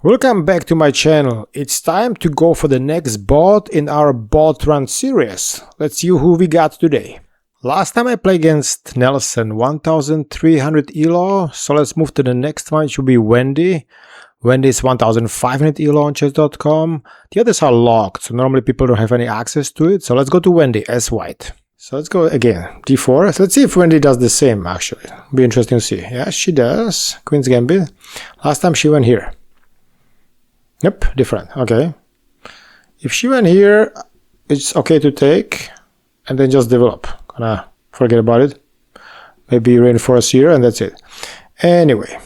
Welcome back to my channel. It's time to go for the next bot in our bot run series. Let's see who we got today. Last time I played against Nelson, 1300 elo, so let's move to the next one. It should be Wendy. Wendy is 1500 elo on chess.com. The others are locked, so normally people don't have any access to it. So let's go to Wendy as white. So let's go again, d4. So let's see if Wendy does the same actually. Be interesting to see. Yeah, she does. Queen's Gambit. Last time she went here. Yep, different. Okay. If she went here, it's okay to take and then just develop. Gonna forget about it. Maybe reinforce here and that's it. Anyway,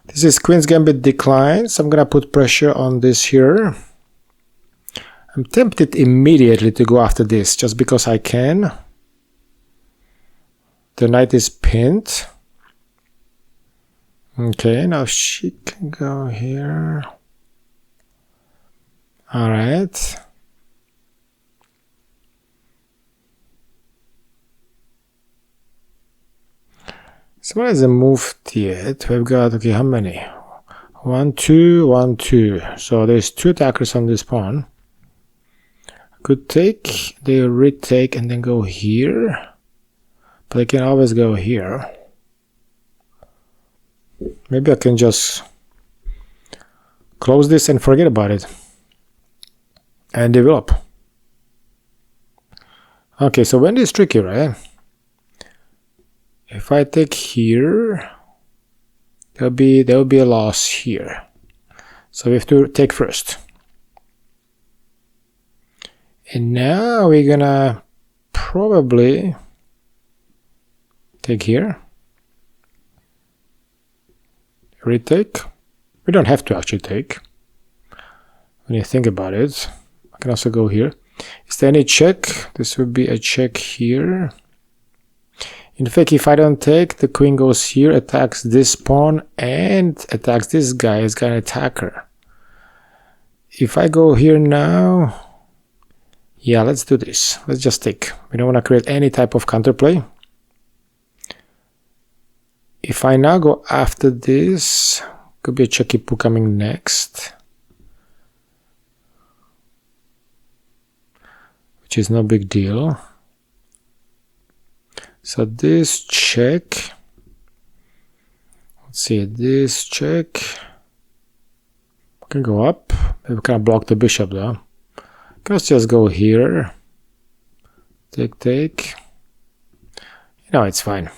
this is Queen's Gambit declines. I'm gonna put pressure on this here. I'm tempted immediately to go after this just because I can. The knight is pinned. Okay, now she can go here. All right. So what hasn't moved yet? We've got, okay, how many? 1, 2, 1, 2. So there's 2 attackers on this pawn. Could take, they retake and then go here. But they can always go here. Maybe I can just close this and forget about it. And develop. Okay, so Wendy is tricky, right? If I take here, there'll be a loss here. So we have to take first. And now we're gonna probably take here. Retake. We don't have to actually take. When you think about it. I can also go here. Is there any check? This would be a check here. In fact, if I don't take, the queen goes here, attacks this pawn, and attacks this guy. It's got an attacker. If I go here now, yeah, let's do this. Let's just take. We don't want to create any type of counterplay. If I now go after this, could be a checky poo coming next. Which is no big deal. So this check, let's see, this check, we can go up, maybe we can block the bishop though. Let's just go here, take, you know, it's fine.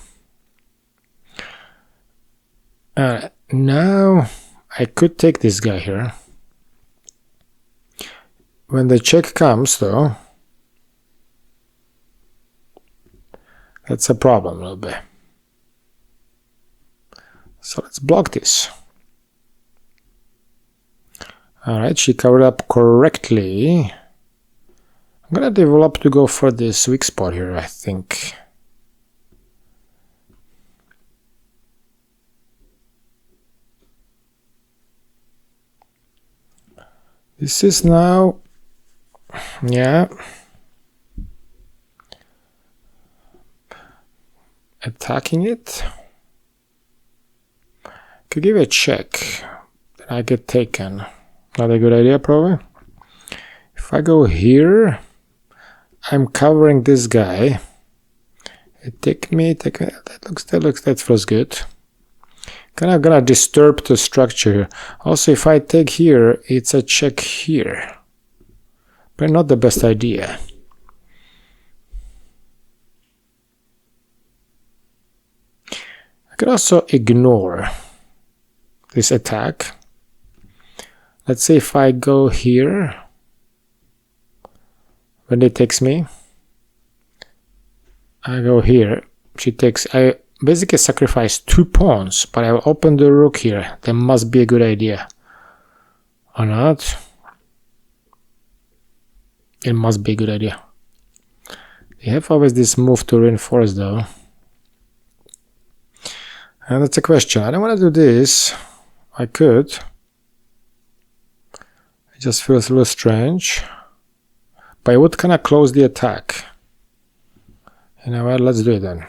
Now I could take this guy here. When the check comes though, that's a problem a little bit. So let's block this. Alright, she covered up correctly. I'm gonna develop to go for this weak spot here, I think. This is now, yeah. Attacking it. Could give a check. Then I get taken. Not a good idea, probably. If I go here, I'm covering this guy. Take me. That feels good. Kind of gonna disturb the structure. Also, if I take here, it's a check here. But not the best idea. I could also ignore this attack. Let's say if I go here, when it takes me, I go here, she takes, I basically sacrifice 2 pawns, but I will open the rook here. That must be a good idea. Or not? It must be a good idea. They have always this move to reinforce though. And that's a question. I don't want to do this. I could. It just feels a little strange. But I would kind of close the attack. You know what? Let's do it then.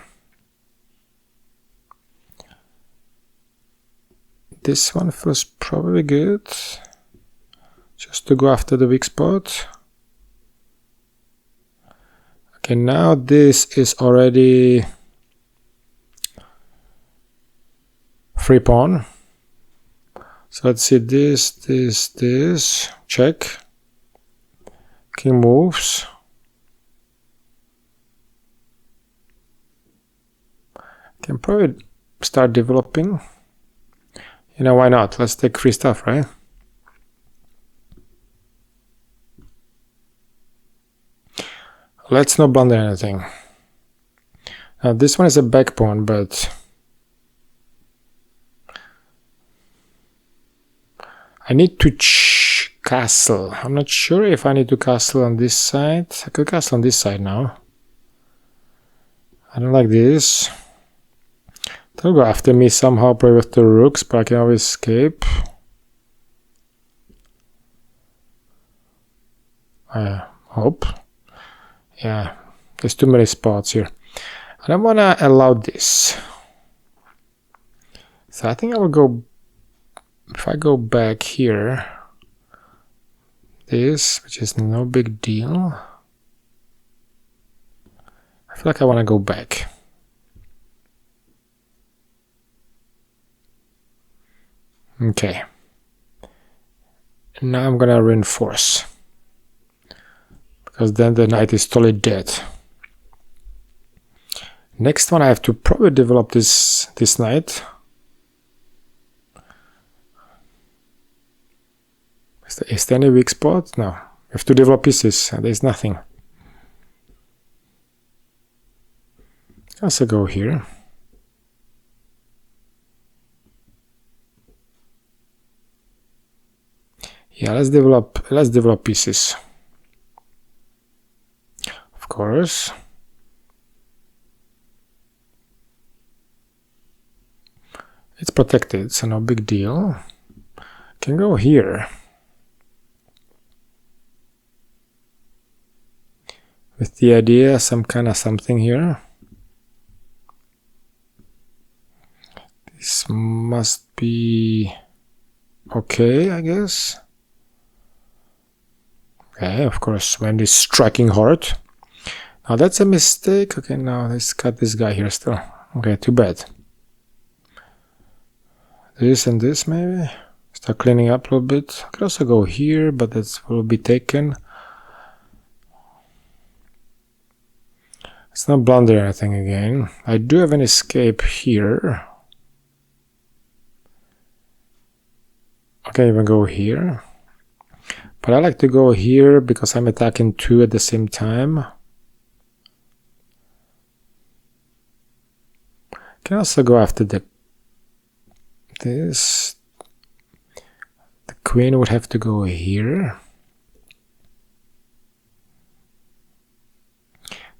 this one feels probably good. Just to go after the weak spot. Okay, now this is already free pawn. So let's see this. Check. King moves. Can probably start developing. You know, why not? Let's take free stuff, right? Let's not blunder anything. Now this one is a back pawn, but I need to castle. I'm not sure if I need to castle on this side. I could castle on this side now. I don't like this. They'll go after me somehow, play with the rooks, but I can always escape. I hope. Yeah, there's too many spots here. I don't want to allow this. So I think I will go, if I go back here, this, which is no big deal. I feel like I want to go back. Okay. Now I'm gonna reinforce. Because then the knight is totally dead. Next one I have to probably develop this knight. Is there any weak spot? No. You have to develop pieces and there's nothing. I also go here. Yeah, let's develop pieces. Of course. It's protected, so no big deal. Can go here. With the idea, some kind of something here. This must be okay, I guess. Okay, of course, Wendy's striking hard. Now that's a mistake. Okay, now let's cut this guy here still. Okay, too bad. This and this maybe. Start cleaning up a little bit. I could also go here, but that will be taken. Let's not blunder anything again. I do have an escape here. I can even go here. But I like to go here because I'm attacking two at the same time. Can also go after this. The queen would have to go here.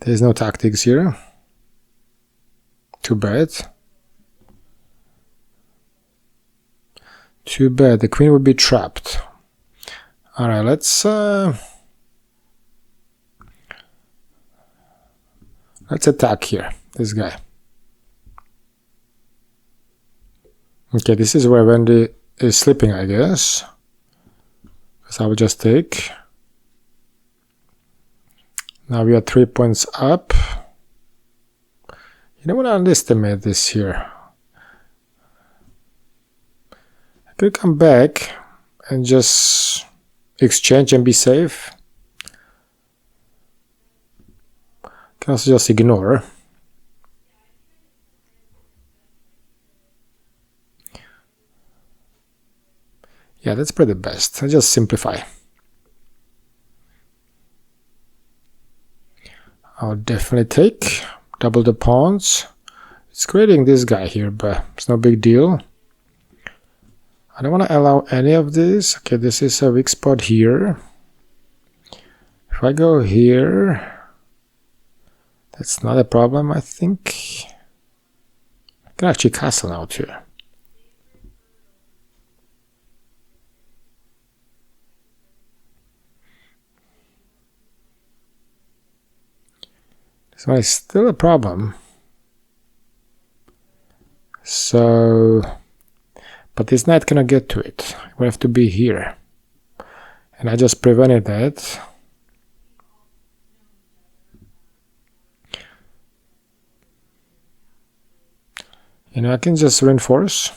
There's no tactics here. Too bad. Too bad. The queen would be trapped. Alright, let's attack here, this guy. Okay, this is where Wendy is sleeping, I guess. Because I will just take. Now we are 3 points up. You don't want to underestimate this here. I could come back and just exchange and be safe. Can also just ignore. Yeah, that's probably the best. I just simplify. I'll definitely take double the pawns. It's creating this guy here, but it's no big deal. I don't want to allow any of this. Okay, this is a weak spot here. If I go here, that's not a problem, I think. I can actually castle now too. This one is still a problem. So, But this knight cannot get to it. It will have to be here. And I just prevented that. You know, I can just reinforce.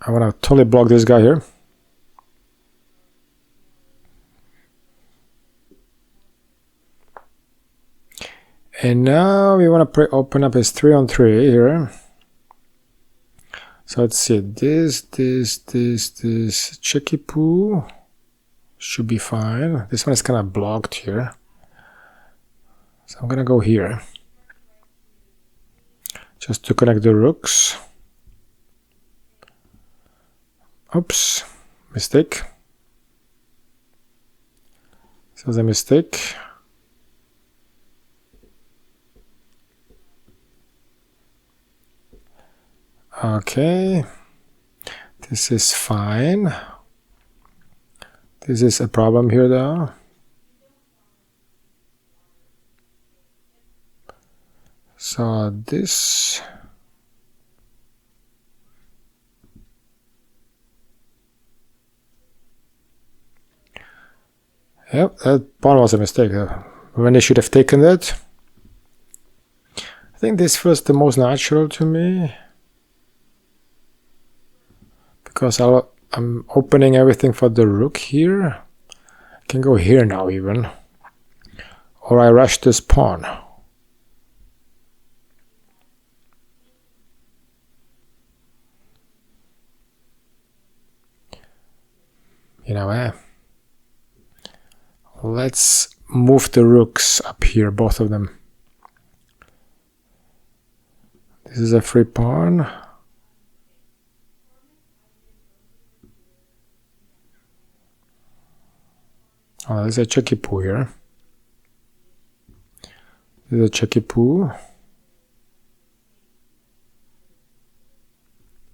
I want to totally block this guy here. And now we want to open up his 3-on-3 here. So let's see, this, checky poo should be fine. This one is kind of blocked here. So I'm gonna go here. Just to connect the rooks. Oops, mistake. This was a mistake. Okay, this is fine. This is a problem here though. So this, yep, that pawn was a mistake. When they should have taken that. I think this feels the most natural to me. Because I'm opening everything for the rook here. I can go here now even. Or I rush this pawn. You know, let's move the rooks up here, both of them. This is a free pawn. Oh, there's a checky poo here. There's a checky poo.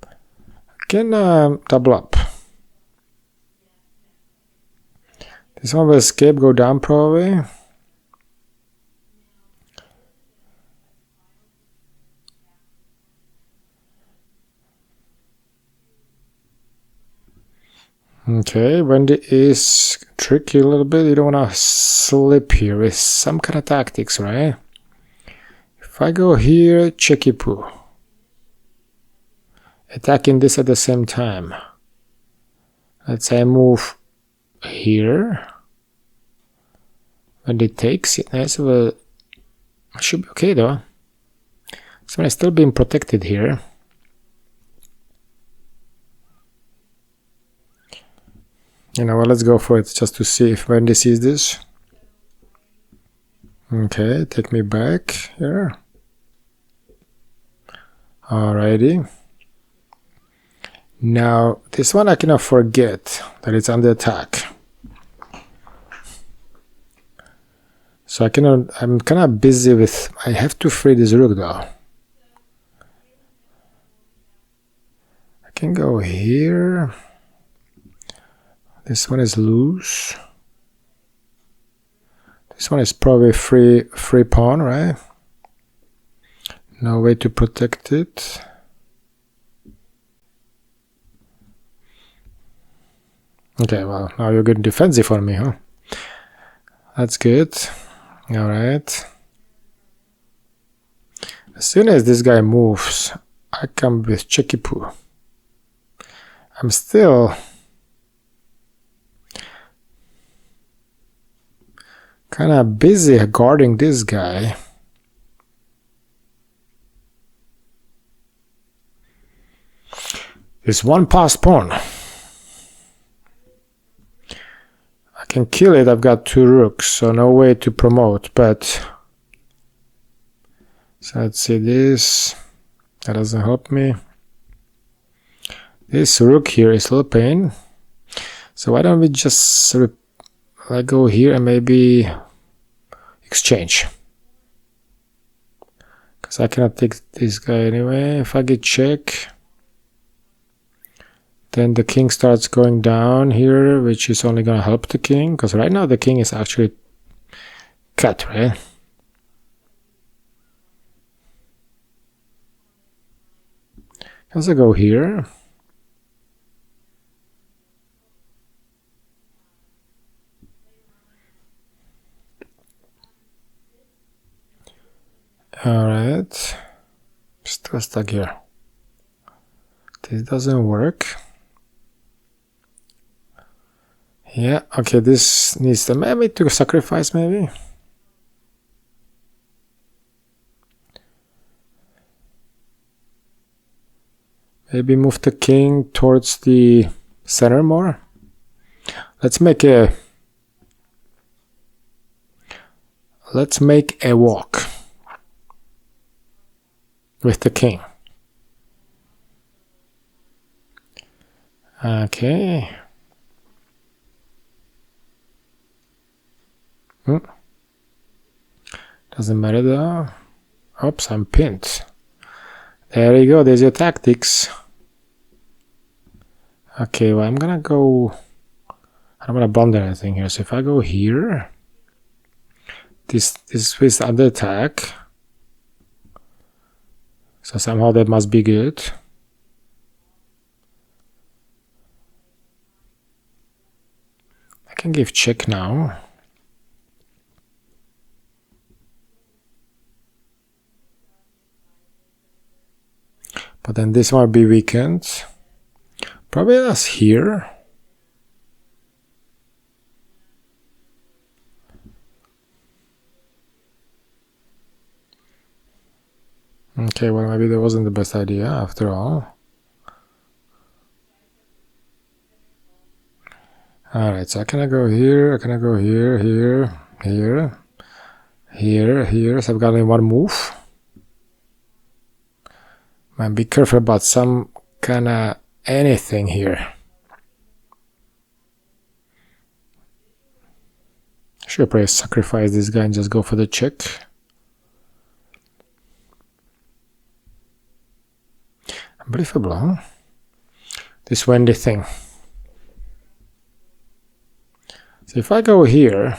I can double up. This one will escape, go down probably. Okay, Wendy is tricky a little bit. You don't want to slip here with some kind of tactics, right? If I go here, checky poo. Attacking this at the same time. Let's say I move here. Wendy takes it. Nice. Well, it should be okay though. So I'm still being protected here. You know what, let's go for it just to see if Wendy sees this. Okay, take me back here. Alrighty. Now, this one I cannot forget that it's under attack. So I cannot, I'm kind of busy with, I have to free this rook though. I can go here. This one is loose. This one is probably free pawn, right? No way to protect it. Okay, well, now you're getting defensive on me, huh? That's good. Alright. As soon as this guy moves, I come with checky poo. I'm still kind of busy guarding this guy. This one passed pawn. I can kill it. I've got two rooks, so no way to promote, but so let's see this. That doesn't help me. This rook here is a little pain. So why don't we just go here and maybe exchange? Because I cannot take this guy anyway. If I get check, then the king starts going down here, which is only going to help the king, because right now the king is actually cut, right? As I go here, alright, still stuck here. This doesn't work. Yeah, okay, this needs to maybe to sacrifice, maybe. Maybe move the king towards the center more. Let's make a walk with the king. Okay. Doesn't matter though. Oops, I'm pinned. There you go, there's your tactics. Okay, well, I'm gonna go... I don't want to blunder anything here, so if I go here, this is under attack. So somehow that must be good. I can give check now. But then this might be weakened. Probably that's here. Okay, well, maybe that wasn't the best idea after all. Alright, so can I go here? Can I go here, here, here, here, here? So I've got only one move. Man, be careful about some kind of anything here. Should probably sacrifice this guy and just go for the check. Unbelievable, huh? This Wendy thing. So if I go here,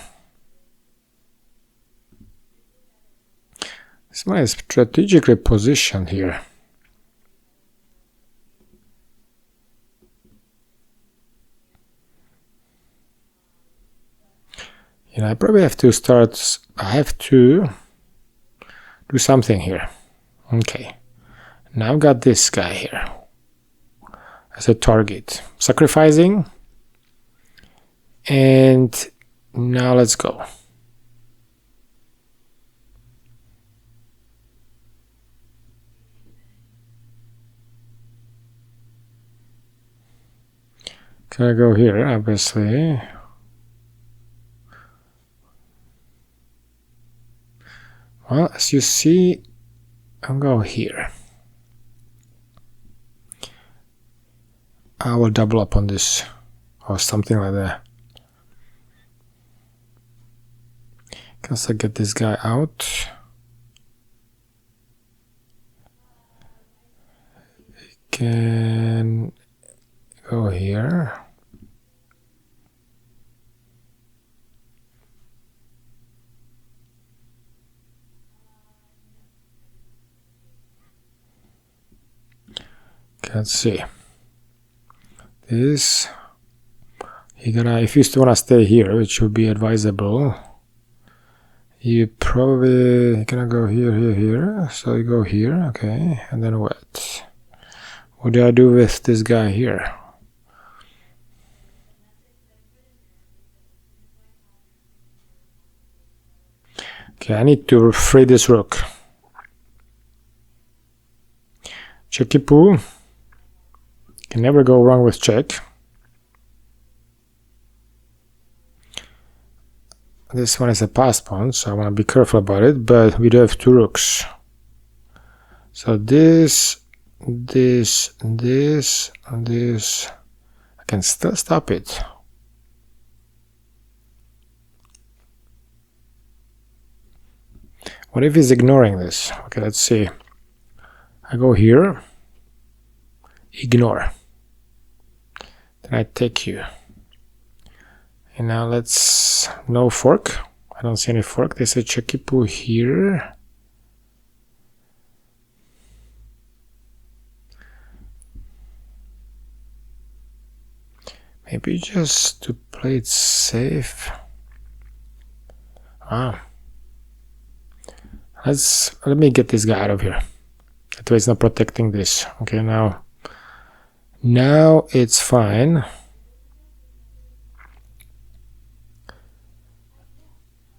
this man is strategically positioned here. You know, I probably have to start, I have to do something here. Okay. Now I've got this guy here as a target. Sacrificing. And now let's go. Can I go here? Obviously. Well, as you see, I'll go here. I will double up on this or something like that. Guess I get this guy out. Can go here. Let's see. This, if you still want to stay here, it should be advisable. You probably gonna go here, here, here. So you go here, okay, and then what? What do I do with this guy here? Okay, I need to free this rook. Checky poo. Can never go wrong with check. This one is a pass pawn, so I want to be careful about it, but we do have two rooks. So this, this, this, and this. I can still stop it. What if he's ignoring this? Okay, let's see. I go here. Ignore. Then I take you. And now let's... no fork. I don't see any fork. There's a checky poo here. Maybe just to play it safe. Ah. Let me get this guy out of here. That way it's not protecting this. Okay, now it's fine.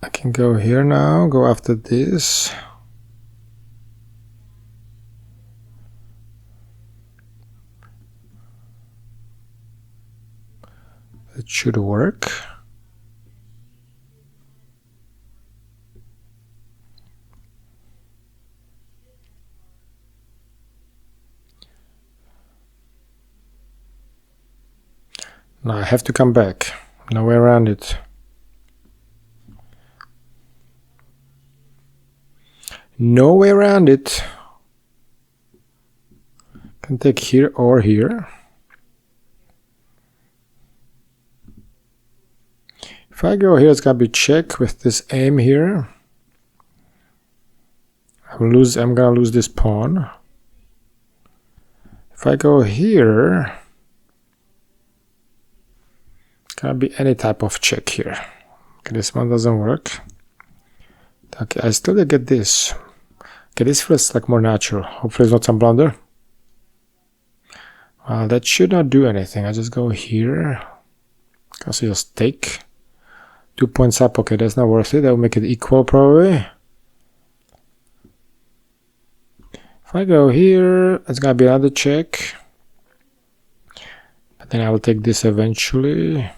I can go here now, go after this. It should work. Now I have to come back. No way around it. No way around it. Can take here or here. If I go here, it's gonna be check with this aim here. I'm gonna lose this pawn. If I go here, it's gonna be any type of check here. Okay, this one doesn't work. Okay, I still get this. Okay, this feels like more natural. Hopefully it's not some blunder. Well, that should not do anything. I just go here. I just take 2 points up. Okay, that's not worth it. That will make it equal probably. If I go here, it's gonna be another check. But then I will take this eventually.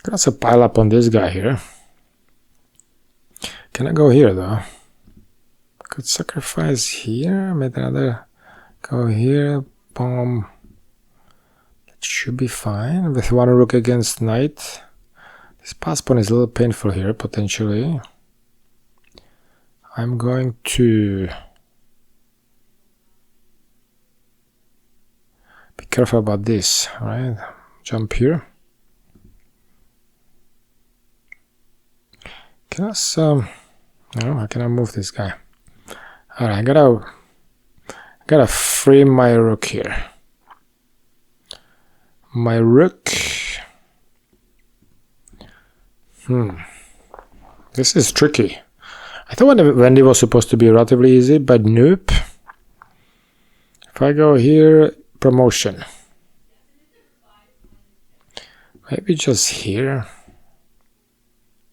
Can also pile up on this guy here. Can I go here though? Could sacrifice here, make another go here, boom. That should be fine. With one rook against knight. This pass pawn is a little painful here, potentially. I'm going to be careful about this, right? Jump here. Can I no, how can I move this guy? Alright, I gotta free my rook here. My rook. This is tricky. I thought Wendy was supposed to be relatively easy, but nope. If I go here, promotion. Maybe just here.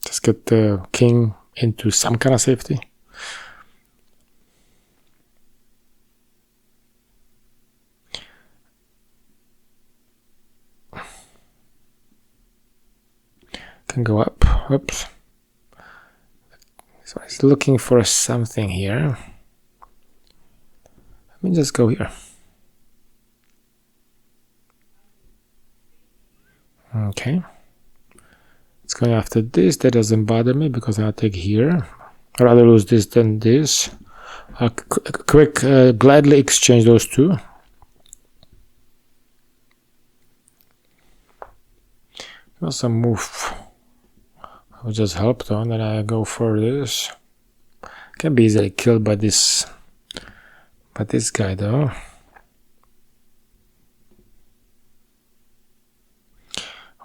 Just get the king into some kind of safety. Can go up. Oops. So he's looking for something here. Let me just go here. Okay. It's going after this. That doesn't bother me because I'll take here. I'd rather lose this than this. I'll gladly exchange those two. Also move. I will just help though, and then I go for this. Can be easily killed by this guy though.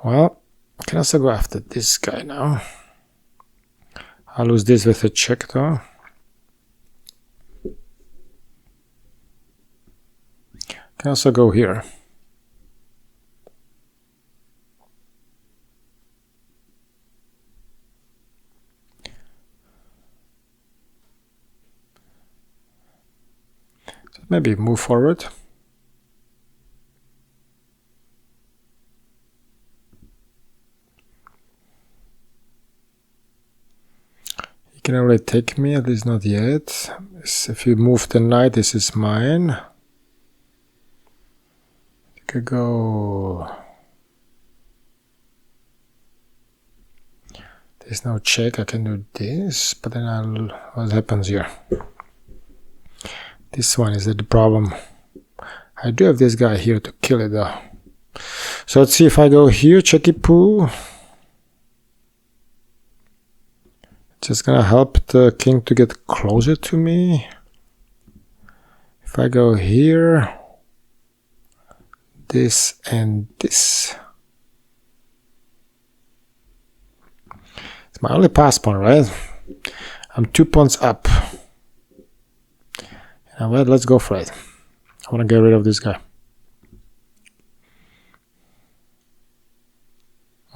Well, I can also go after this guy now. I'll lose this with a check though. Can also go here. So maybe move forward. Can already take me, at least not yet. If you move the knight, this is mine. You could go There's no check. I can do this, but then what happens here? This one is the problem. I do have this guy here to kill it though. So let's see if I go here, checky poo. Just gonna help the king to get closer to me. If I go here, this and this. It's my only pass pawn, right? I'm 2 pawns up. You know what? Let's go for it. I want to get rid of this guy.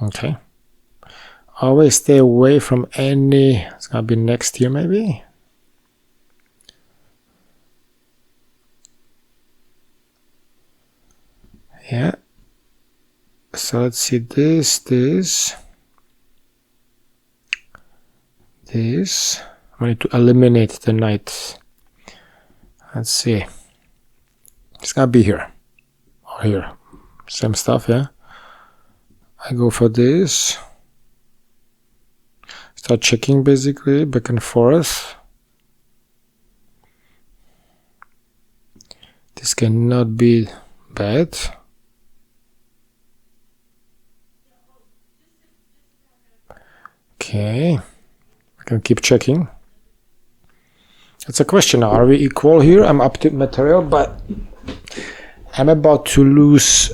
Okay. Always stay away from any... It's gonna be next here maybe. Yeah. So let's see this. I need to eliminate the knight. Let's see. It's gonna be here. Or here. Same stuff, yeah. I go for this. Start checking basically, back and forth. This cannot be bad. Okay. I can keep checking. It's a question now. Are we equal here? I'm up to material, but I'm about to lose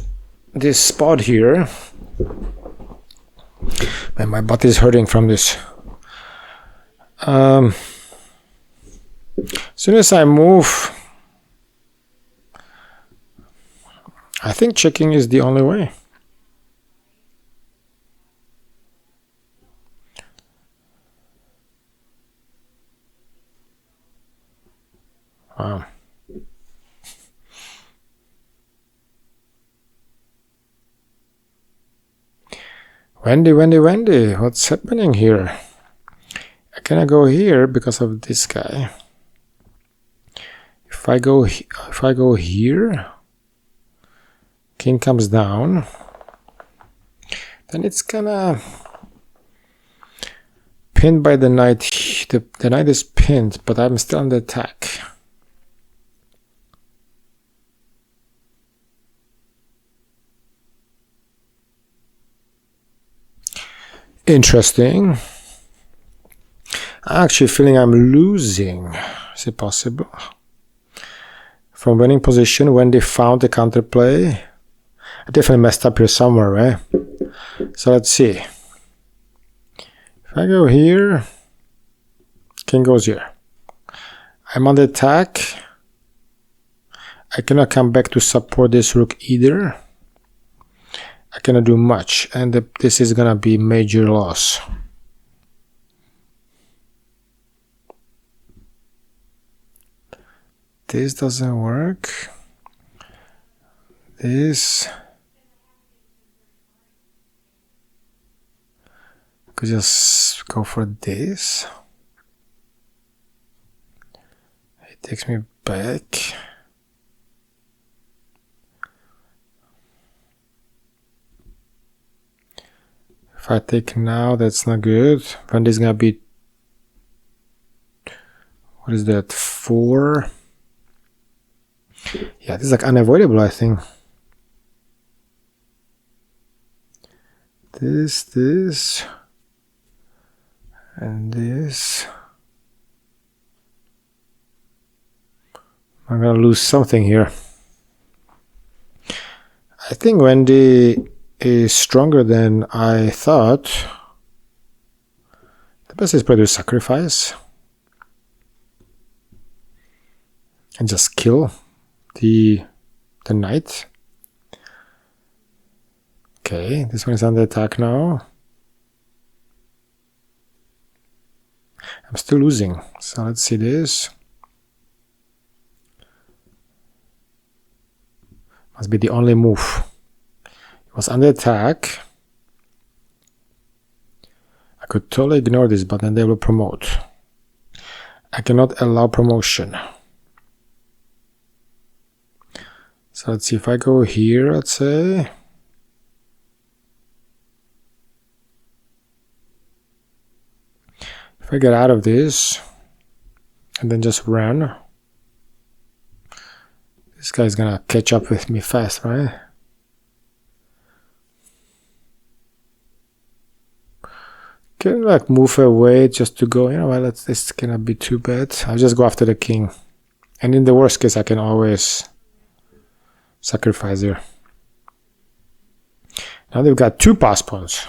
this spot here. Man, my butt is hurting from this. As soon as I move, I think checking is the only way. Wow. Wendy, what's happening here? Can I go here because of this guy? If I go here, king comes down, then it's gonna pinned by the knight. The knight is pinned, but I'm still under attack. Interesting. I'm actually feeling I'm losing. Is it possible? From winning position, Wendy found the counterplay. I definitely messed up here somewhere, right? So let's see. If I go here, king goes here. I'm under attack. I cannot come back to support this rook either. I cannot do much, and this is gonna be major loss. This doesn't work. This. I could just go for this. It takes me back. If I take now, that's not good. When this is gonna be, what is that, 4? Yeah, this is like unavoidable, I think. This, and this. I'm gonna lose something here. I think Wendy is stronger than I thought. The best is probably to sacrifice and just kill the knight. Okay, this one is under attack now. I'm still losing, so let's see this. Must be the only move. It was under attack. I could totally ignore this, but then they will promote. I cannot allow promotion. So let's see if I go here, let's say. If I get out of this and then just run, this guy's gonna catch up with me fast, right? Can like move away just to go, you know what, this cannot be too bad. I'll just go after the king. And in the worst case, I can always sacrifice here. Now they've got 2 pass pawns.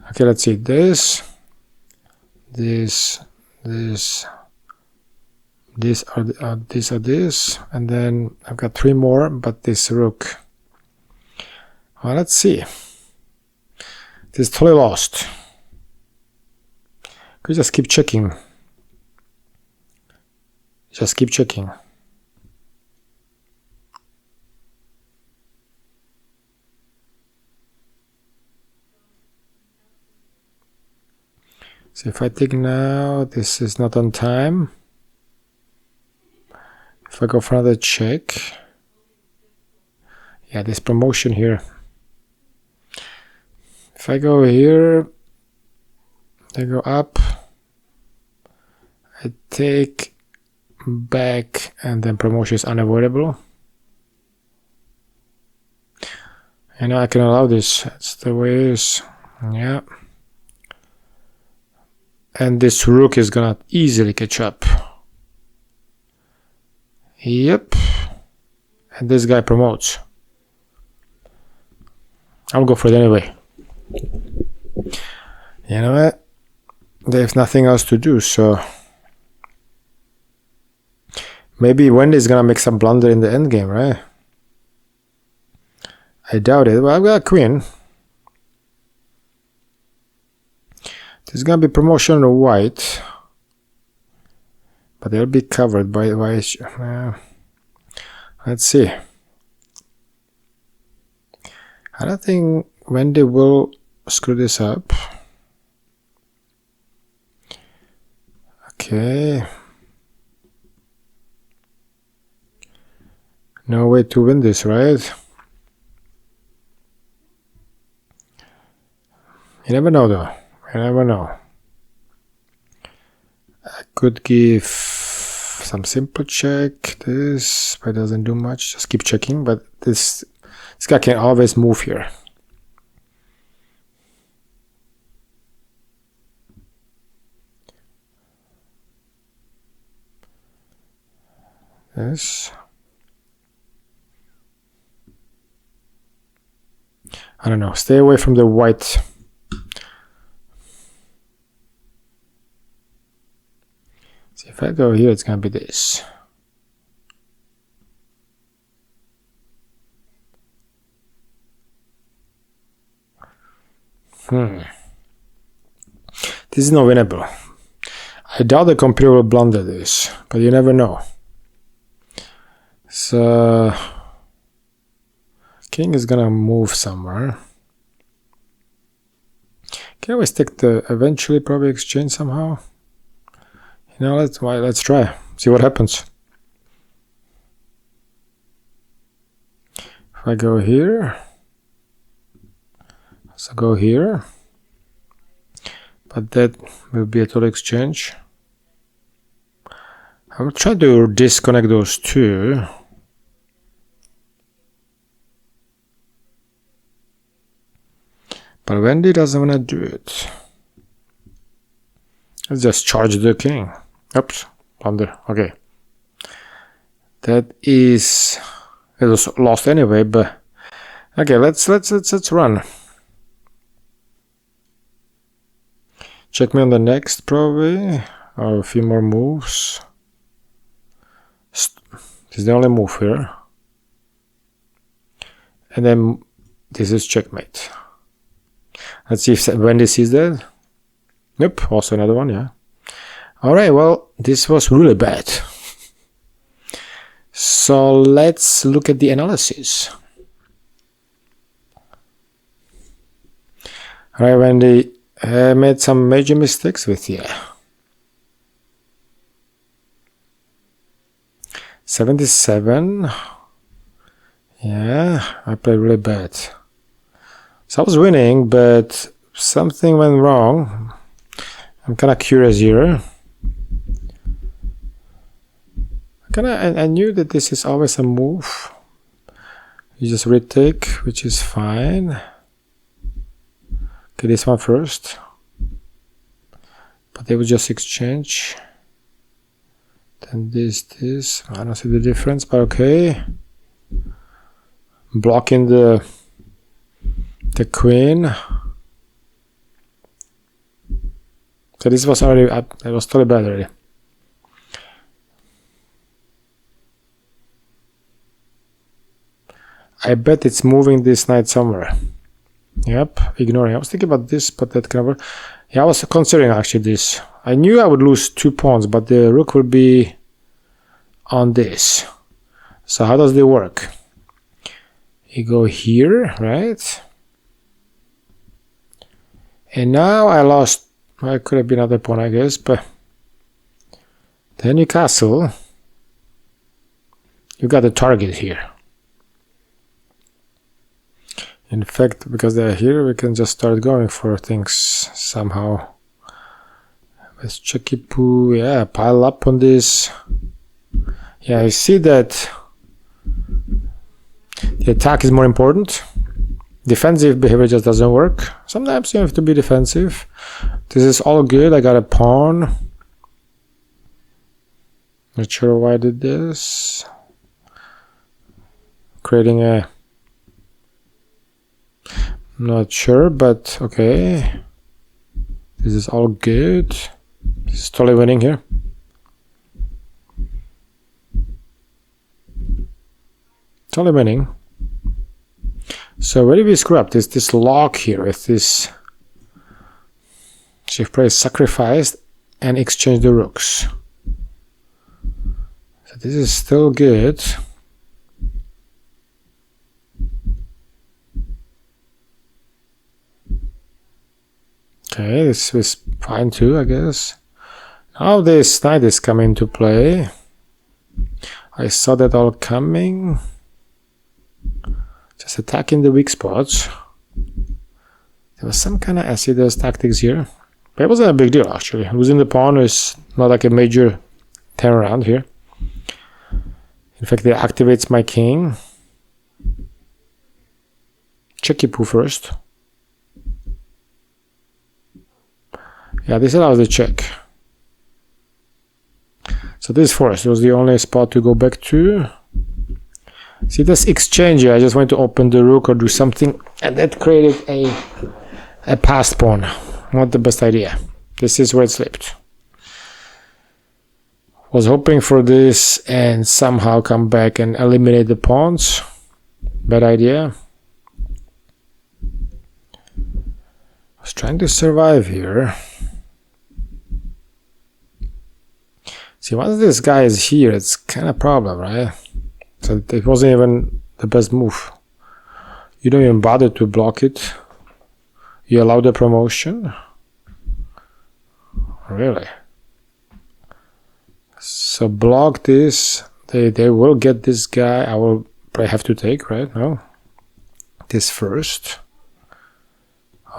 Okay, let's see. This are this, and then I've got 3 more, but this rook. Well, let's see. This is totally lost. Could just keep checking. Just keep checking. So if I take now, this is not on time. If I go for another check, yeah, this promotion here. If I go here, I go up, I take back, and then promotion is unavoidable. And I can allow this. That's the way it is. Yeah. And this rook is gonna easily catch up. Yep. And this guy promotes. I'll go for it anyway. You know what? They have nothing else to do, so maybe Wendy is gonna make some blunder in the endgame, right? I doubt it. Well, I've got a queen. There's gonna be promotion on white, but they'll be covered by white. Let's see. I don't think Wendy will screw this up. Okay. No way to win this, right? You never know, though. You never know. I could give some simple check. This, but it doesn't do much. Just keep checking. But this guy can always move here. This. I don't know. Stay away from the white. See, if I go here, it's gonna be this. This is not winnable. I doubt the computer will blunder this, but you never know. So king is gonna move somewhere. Can I always take the eventually probably exchange somehow? You know, let's try. See what happens. If I go here, so go here, but that will be a total exchange. I will try to disconnect those two. But Wendy doesn't want to do it. Let's just charge the king. Oops, blunder. Okay. That is, it was lost anyway, but okay, let's run. Check me on the next probably, or a few more moves. This is the only move here. And then this is checkmate. Let's see if Wendy sees that. Nope, also another one, yeah. Alright, well, this was really bad. So let's look at the analysis. Alright, Wendy, I made some major mistakes with you. 77. Yeah, I played really bad. So I was winning, but something went wrong. I'm kind of curious here. I knew that this is always a move. You just retake, which is fine. Okay, this one first. But they will just exchange. Then this. I don't see the difference, but okay. Blocking the queen. So this was already up. It was totally bad already. I bet it's moving this knight somewhere. Yep, ignoring. I was thinking about this, but that kind of... Yeah, I was considering actually this. I knew I would lose 2 pawns, but the rook would be on this. So how does it work? You go here, right? And now I lost... Well, it could have been another pawn, I guess, but... Then you castle. You got the target here. In fact, because they're here, we can just start going for things somehow. Let's check it, yeah, pile up on this. Yeah, I see that the attack is more important. Defensive behavior just doesn't work. Sometimes you have to be defensive. This is all good. I got a pawn. Not sure why I did this. Creating a... Not sure, but okay. This is all good. This is totally winning here. Totally winning. So where did we screw up? This lock here with this shift press sacrificed and exchange the rooks. So this is still good. Okay, this was fine too, I guess. Now this knight is coming into play. I saw that all coming. Just attacking the weak spots. There was some kind of acidos tactics here. But it wasn't a big deal actually. Losing the pawn is not like a major turnaround here. In fact, it activates my king. Check your poo first. Yeah, this allows the check. So this forest was the only spot to go back to. See this exchange here, I just wanted to open the rook or do something, and that created a passed pawn. Not the best idea. This is where it slipped. Was hoping for this and somehow come back and eliminate the pawns. Bad idea. Was trying to survive here. See, once this guy is here, it's kind of a problem, right? So it wasn't even the best move. You don't even bother to block it. You allow the promotion? Really? So block this. They will get this guy. I will probably have to take, right? No? This first.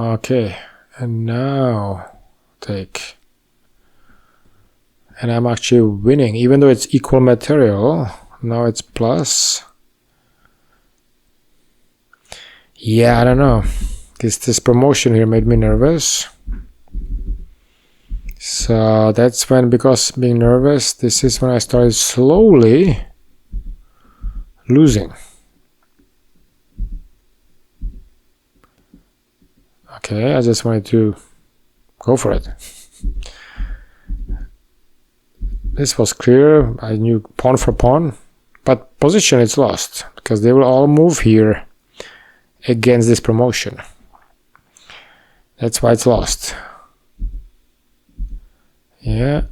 Okay. And now take. And I'm actually winning, even though it's equal material. Now it's plus. Yeah, I don't know. This promotion here made me nervous. So that's when, because being nervous, this is when I started slowly losing. Okay, I just wanted to go for it. This was clear. I knew pawn for pawn, but position it's lost because they will all move here against this promotion. That's why it's lost. Yeah,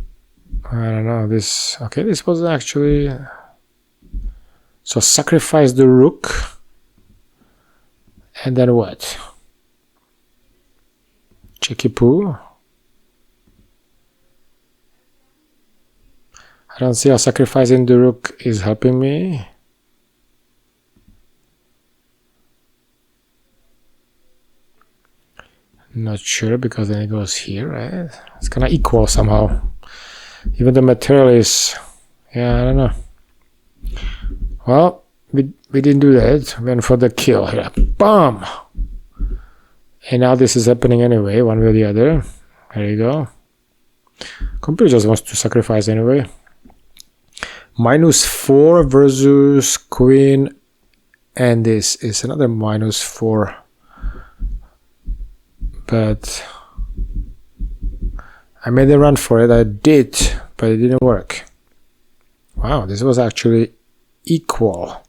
I don't know. This, okay, this was actually, so sacrifice the rook and then what? Cheeky poo. I don't see how sacrificing the rook is helping me. Not sure, because then it goes here, right? It's kind of equal somehow. Even the material is, yeah, I don't know. Well, we didn't do that. We went for the kill here. Boom! And now this is happening anyway, one way or the other. There you go. Computer just wants to sacrifice anyway. -4 versus queen, and this is another -4. But I made a run for it. I did, but it didn't work. Wow, this was actually equal.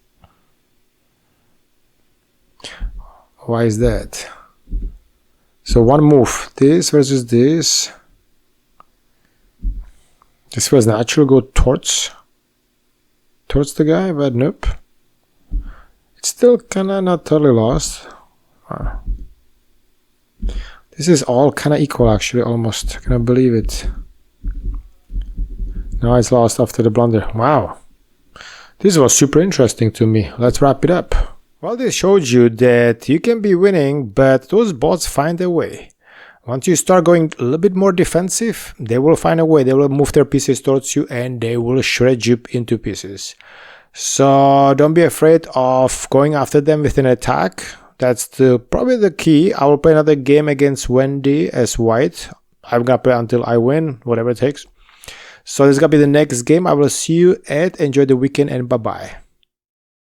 Why is that? So one move, this versus this. This was natural, go towards the guy, but nope. It's still kinda not totally lost. Wow. This is all kinda equal actually, almost. I cannot believe it. Now it's lost after the blunder. Wow. This was super interesting to me. Let's wrap it up. Well, this showed you that you can be winning, but those bots find a way. Once you start going a little bit more defensive, they will find a way. They will move their pieces towards you and they will shred you into pieces. So don't be afraid of going after them with an attack. That's probably the key. I will play another game against Wendy as white. I'm gonna play until I win, whatever it takes. So this is gonna be the next game. I will see you and enjoy the weekend, and bye bye.